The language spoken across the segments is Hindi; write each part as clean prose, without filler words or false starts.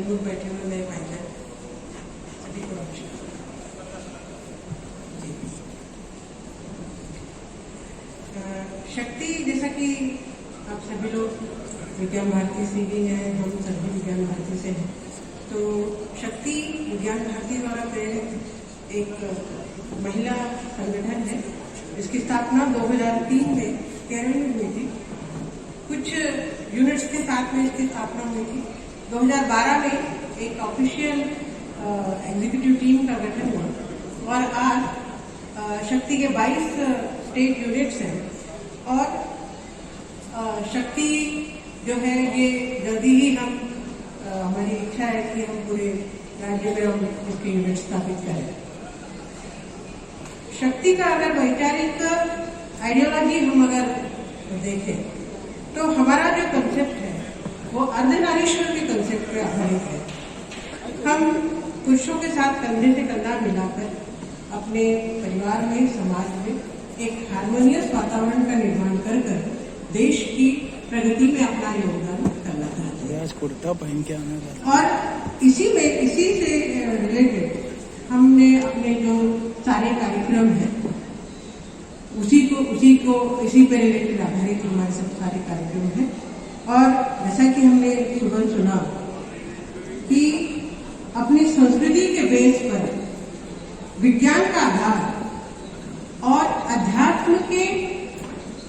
लोग बैठे हुए नए महिला सभी को नमस्कार। शक्ति, जैसा कि आप सभी लोग विज्ञान भारती से भी हैं, हम सभी विज्ञान भारती से हैं, तो शक्ति विज्ञान भारती द्वारा प्रेरित एक महिला संगठन है। इसकी स्थापना 2003 में केरल में हुई थी। कुछ यूनिट्स के साथ में इसकी स्थापना हुई थी। 2012 में एक ऑफिशियल एग्जीक्यूटिव टीम का गठन हुआ और आज शक्ति के 22 स्टेट यूनिट्स हैं और शक्ति जो है ये जल्दी ही हम हमारी इच्छा है कि हम पूरे राज्य में हम इसके यूनिट स्थापित करें। शक्ति का अगर वैचारिक आइडियोलॉजी हम अगर देखें तो हमारा जो कंसेप्ट है वो अर्धनारीश्वर के कंसेप्ट पे आधारित है। हम पुरुषों के साथ कंधे से कंधा मिलाकर अपने परिवार में, समाज में एक हार्मोनियस वातावरण का निर्माण कर देश की प्रगति में अपना योगदान करना चाहते हैं। कुर्ता पहन के आना और इसी से रिलेटेड हमने अपने जो सारे कार्यक्रम हैं इसी पे रिलेटेड आधारित हमारे सब सारे कार्यक्रम हैं। और जैसा कि हमने सुबह सुना कि अपनी संस्कृति के बेस पर विज्ञान का आधार और अध्यात्म के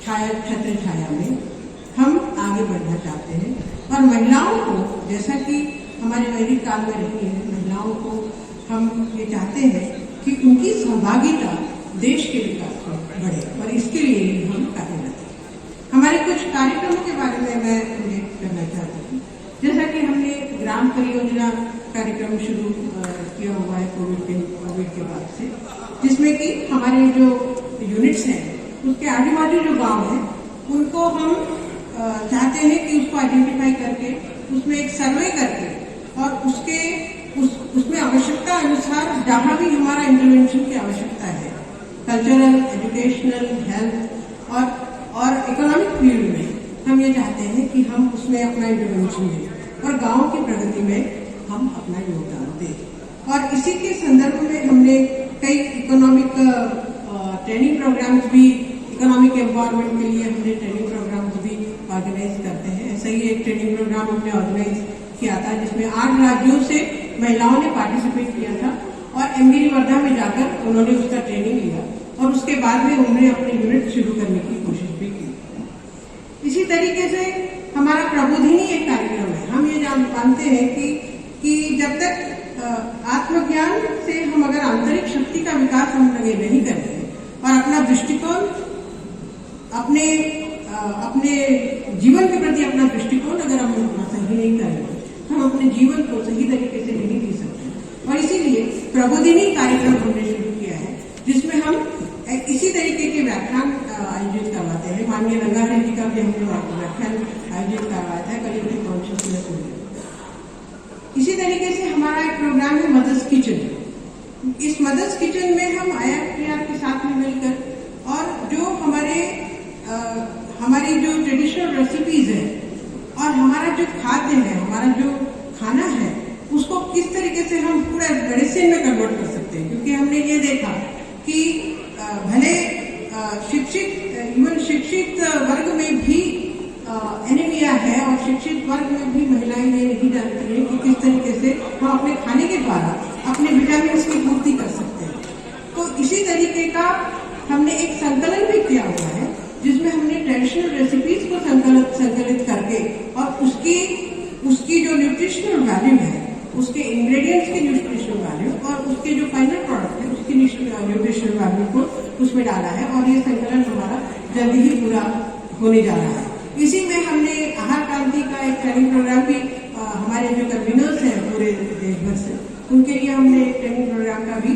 छत्र छाया में हम आगे बढ़ना चाहते हैं। और महिलाओं को, जैसा कि हमारे वैदिक काल में रही है, महिलाओं को हम ये चाहते हैं कि उनकी सहभागिता देश के विकास में बढ़े और इसके लिए हम कार्यरत हैं। हमारे कुछ कार्यक्रमों के बारे में मैं उल्लेख करना चाहती हूँ। जैसा कि हमने ग्राम परियोजना कार्यक्रम शुरू किया हुआ है कोविड के बाद से, जिसमें कि हमारे जो यूनिट्स हैं उसके आजू बाजू जो गांव हैं उनको हम चाहते हैं कि उसको आइडेंटिफाई करके उसमें एक सर्वे करके और उसमें आवश्यकता अनुसार जहां भी हमारा इंटरवेंशन की आवश्यकता है, कल्चरल, एजुकेशनल, हेल्थ और इकोनॉमिक फील्ड में हम ये चाहते हैं कि हम उसमें अपना इंटरवेंशन दें और गांव की प्रगति में हम अपना योगदान दें। और इसी के संदर्भ में हमने कई इकोनॉमिक ट्रेनिंग प्रोग्राम्स भी, इकोनॉमिक एम्पावरमेंट के लिए हमने ट्रेनिंग प्रोग्राम्स भी ऑर्गेनाइज करते हैं। ऐसा ही एक ट्रेनिंग प्रोग्राम हमने ऑर्गेनाइज किया था जिसमें 8 राज्यों से महिलाओं ने पार्टिसिपेट किया था और एमगिरी वर्धा में जाकर उन्होंने उसका ट्रेनिंग लिया और उसके बाद में उन्होंने अपने यूनिट शुरू करने की कोशिश भी की। इसी तरीके से हमारा प्रबोधिनी एक कार्यक्रम है। हम ये मानते हैं कि जब तक आत्मज्ञान से हम अगर आंतरिक शक्ति का विकास हम लगे नहीं करते और अपना दृष्टिकोण अपने जीवन के प्रति अपना दृष्टिकोण अगर हम सही नहीं करेंगे, हम अपने जीवन को सही तरीके से नहीं जी सकते। और इसीलिए प्रबोधिनी कार्यक्रम हमने शुरू किया है जिसमें हम इसी तरीके के व्याख्यान आयोजित करवाते हैं। माननीय रंगारेड्डी जी का भी हमने व्याख्यान आयोजित करवाया था कलेक्टिव कॉन्शियसनेस में। इसी तरीके से हमारा एक प्रोग्राम है मदर्स किचन। इस मदर्स किचन में हम IIPR के साथ में मिलकर और जो हमारी जो ट्रेडिशनल रेसिपीज है और हमारा जो खाद्य है, हमारा जो खाना है, उसको किस तरीके से हम पूरा मेडिसिन में कन्वर्ट कर सकते हैं। क्योंकि हमने ये देखा कि भले शिक्षित वर्ग में भी एनीमिया है और शिक्षित वर्ग में भी महिलाएं ये नहीं जानती है कि किस तरीके से हम अपने खाने के द्वारा अपने विटामिन की पूर्ति कर सकते हैं। तो इसी तरीके का हमने एक संकलन भी किया हुआ है जिसमें हमने ट्रेडिशनल रेसिपीज को संकलित करके और उसकी जो न्यूट्रिशनल वैल्यू है, उसके इंग्रेडिएंट्स की न्यूट्रिशनल वैल्यू और उसके जो फाइनल प्रोडक्ट है उसकी न्यूट्रिशनल वैल्यू को उसमें डाला है और ये संकलन हमारा जल्दी ही पूरा होने जा रहा है। इसी में हमने आहार क्रांति का एक ट्रेनिंग प्रोग्राम भी हमारे जो कन्वीनर्स हैं पूरे देश भर से, उनके लिए हमने एक ट्रेनिंग प्रोग्राम का भी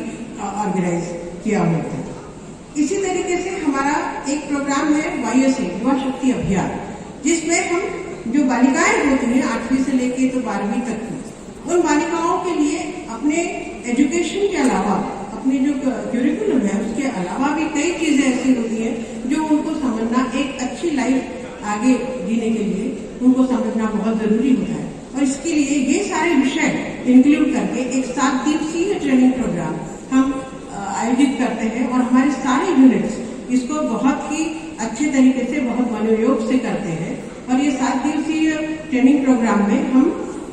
ऑर्गेनाइज किया हुआ था। इसी तरीके से हमारा एक प्रोग्राम है YSA, युवा शक्ति अभियान, जिसमें हम जो बालिकाएं होती हैं 8वीं से लेके तो 12वीं तक की, उन बालिकाओं के लिए अपने एजुकेशन के अलावा अपने जो क्यूरिकुलम है उसके अलावा भी कई चीजें ऐसी होती हैं जो उनको समझना, एक अच्छी लाइफ आगे जीने के लिए उनको समझना बहुत जरूरी होता है। और इसके लिए ये सारे विषय इंक्लूड करके एक 7 दिवसीय ट्रेनिंग प्रोग्राम हम आयोजित करते हैं और हमारे सारे यूनिट्स इसको बहुत ही अच्छे तरीके से, बहुत मनोयोग से करते हैं। और ये 7 दिवसीय ट्रेनिंग प्रोग्राम में हम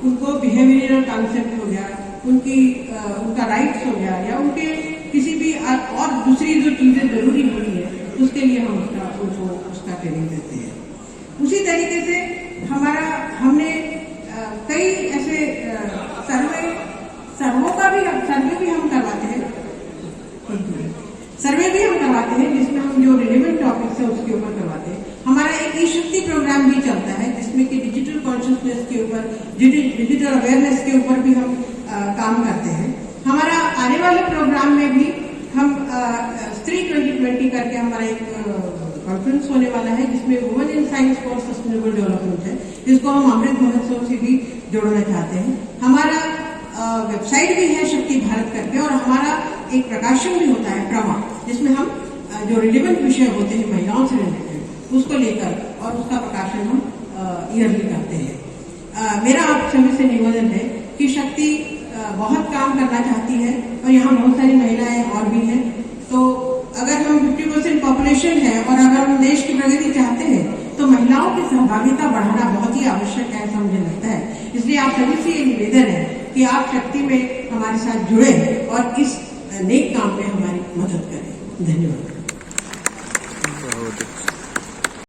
उनको बिहेवियरल कॉन्सेप्ट हो गया, उनका राइट्स हो गया, या उनके किसी भी और दूसरी जो चीजें जरूरी होती है उसके लिए हम उसका ट्रेनिंग देते हैं। उसी तरीके से हमने कई ऐसे सर्वे भी हम करवाते हैं जिसमें हम जो रिलेवेंट टॉपिक्स है उसके ऊपर करवाते हैं। हमारा एक ई शक्ति प्रोग्राम भी चलता है जिसमें कि डिजिटल कॉन्शियसनेस के ऊपर, डिजिटल अवेयरनेस के ऊपर भी हम काम करते हैं। हमारा आने वाले प्रोग्राम में भी हम स्त्री 2020 करके हमारा एक कॉन्फ्रेंस होने वाला है जिसमें women in science for sustainable development है, जिसको हम अमृत महोत्सव से भी जोड़ना चाहते हैं। हमारा वेबसाइट भी है शक्ति भारत करके, और हमारा एक प्रकाशन भी होता है प्रमा, जिसमें हम जो रिलेवेंट विषय होते हैं महिलाओं से रिलेटेड उसको लेकर और उसका प्रकाशन हम ईयरली करते हैं। मेरा आप सभी से निवेदन है कि शक्ति बहुत काम करना चाहती है और यहाँ बहुत सारी महिलाएं और भी हैं। तो अगर हम 50% पॉपुलेशन है और अगर हम देश की प्रगति चाहते हैं तो महिलाओं की सहभागिता बढ़ाना बहुत ही आवश्यक है, ऐसा मुझे लगता है। इसलिए आप सभी से ये निवेदन है कि आप शक्ति में हमारे साथ जुड़े और इस नेक काम में हमारी मदद करें। धन्यवाद।